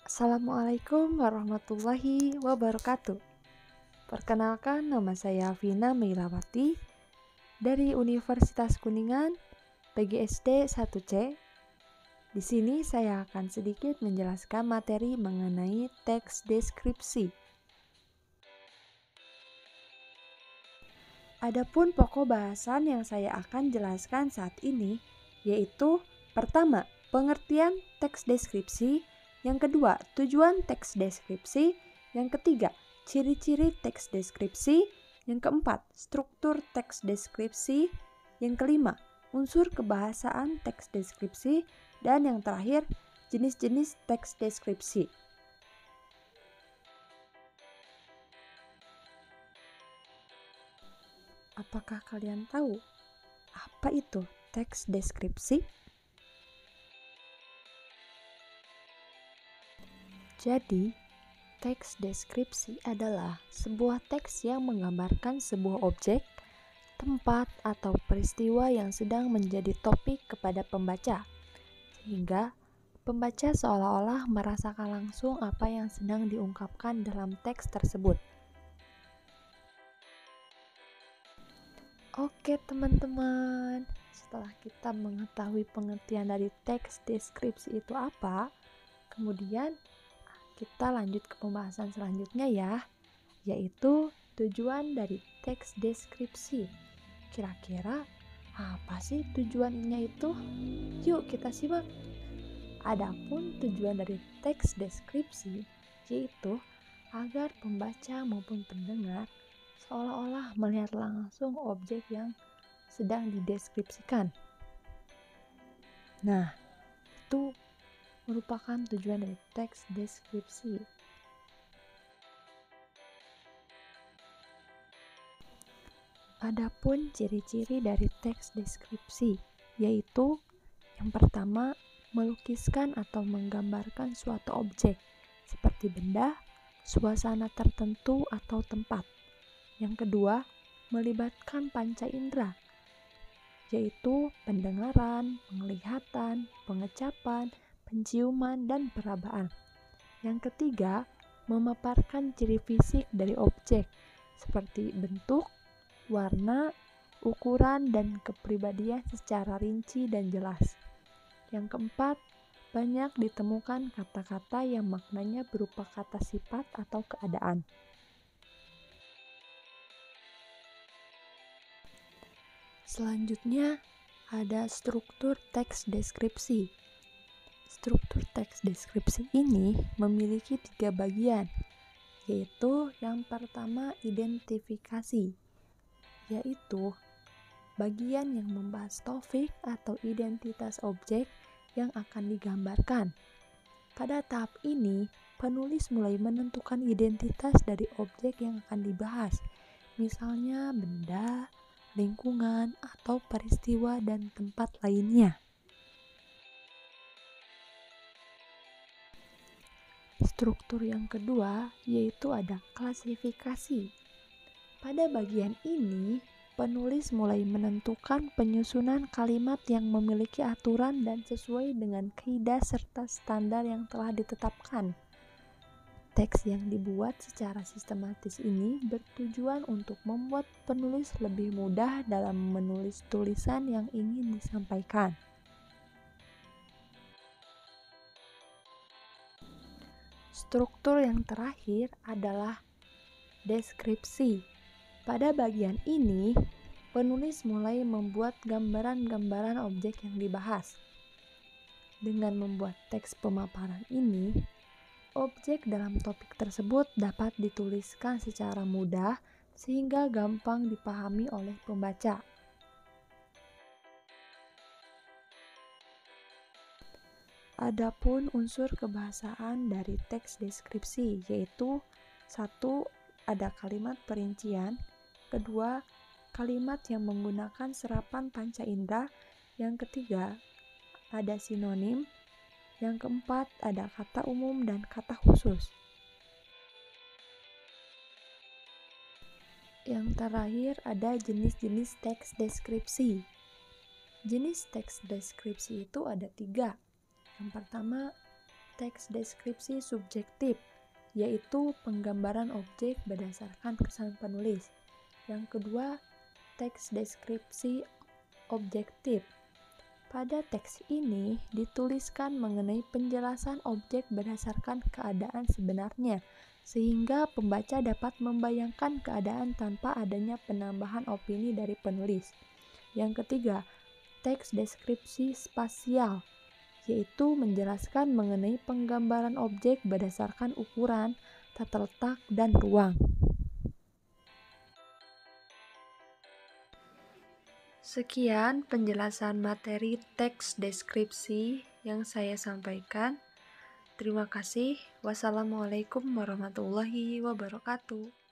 Assalamualaikum warahmatullahi wabarakatuh. Perkenalkan, nama saya Vina Meilawati dari Universitas Kuningan, PGSD 1C. Di sini saya akan sedikit menjelaskan materi mengenai teks deskripsi. Adapun pokok bahasan yang saya akan jelaskan saat ini yaitu pertama, pengertian teks deskripsi, yang kedua, tujuan teks deskripsi, yang ketiga, ciri-ciri teks deskripsi, yang keempat, struktur teks deskripsi, yang kelima, unsur kebahasaan teks deskripsi, dan yang terakhir, jenis-jenis teks deskripsi. Apakah kalian tahu apa itu teks deskripsi? Jadi, teks deskripsi adalah sebuah teks yang menggambarkan sebuah objek, tempat, atau peristiwa yang sedang menjadi topik kepada pembaca, sehingga pembaca seolah-olah merasakan langsung apa yang sedang diungkapkan dalam teks tersebut. Oke teman-teman, setelah kita mengetahui pengertian dari teks deskripsi itu apa, kemudian kita lanjut ke pembahasan selanjutnya ya, yaitu tujuan dari teks deskripsi. Kira-kira apa sih tujuannya itu? Yuk kita simak. Adapun tujuan dari teks deskripsi yaitu agar pembaca maupun pendengar seolah-olah melihat langsung objek yang sedang dideskripsikan. Nah, itu merupakan tujuan dari teks deskripsi. Adapun ciri-ciri dari teks deskripsi, yaitu yang pertama, melukiskan atau menggambarkan suatu objek seperti benda, suasana tertentu atau tempat. Yang kedua, melibatkan panca indera, yaitu pendengaran, penglihatan, pengecapan, penciuman, dan perabaan. Yang ketiga, memaparkan ciri fisik dari objek seperti bentuk, warna, ukuran, dan kepribadian secara rinci dan jelas. Yang keempat, banyak ditemukan kata-kata yang maknanya berupa kata sifat atau keadaan. Selanjutnya, ada struktur teks deskripsi. Struktur teks deskripsi ini memiliki 3 bagian, yaitu yang pertama identifikasi, yaitu bagian yang membahas topik atau identitas objek yang akan digambarkan. Pada tahap ini, penulis mulai menentukan identitas dari objek yang akan dibahas, misalnya benda, lingkungan, atau peristiwa dan tempat lainnya. Struktur yang kedua yaitu ada klasifikasi. Pada bagian ini, penulis mulai menentukan penyusunan kalimat yang memiliki aturan dan sesuai dengan kaidah serta standar yang telah ditetapkan. Teks yang dibuat secara sistematis ini bertujuan untuk membuat penulis lebih mudah dalam menulis tulisan yang ingin disampaikan. Struktur yang terakhir adalah deskripsi. Pada bagian ini, penulis mulai membuat gambaran-gambaran objek yang dibahas. Dengan membuat teks pemaparan ini, objek dalam topik tersebut dapat dituliskan secara mudah sehingga gampang dipahami oleh pembaca. Adapun unsur kebahasaan dari teks deskripsi yaitu 1. Ada kalimat perincian, kedua, kalimat yang menggunakan serapan panca indera, yang ketiga, ada sinonim, yang keempat, ada kata umum dan kata khusus. Yang terakhir, ada jenis-jenis teks deskripsi. Jenis teks deskripsi itu ada 3. Yang pertama, teks deskripsi subjektif, yaitu penggambaran objek berdasarkan kesan penulis. Yang kedua, teks deskripsi objektif. Pada teks ini dituliskan mengenai penjelasan objek berdasarkan keadaan sebenarnya, sehingga pembaca dapat membayangkan keadaan tanpa adanya penambahan opini dari penulis. Yang ketiga, teks deskripsi spasial, yaitu menjelaskan mengenai penggambaran objek berdasarkan ukuran, tata letak, dan ruang. Sekian penjelasan materi teks deskripsi yang saya sampaikan. Terima kasih. Wassalamualaikum warahmatullahi wabarakatuh.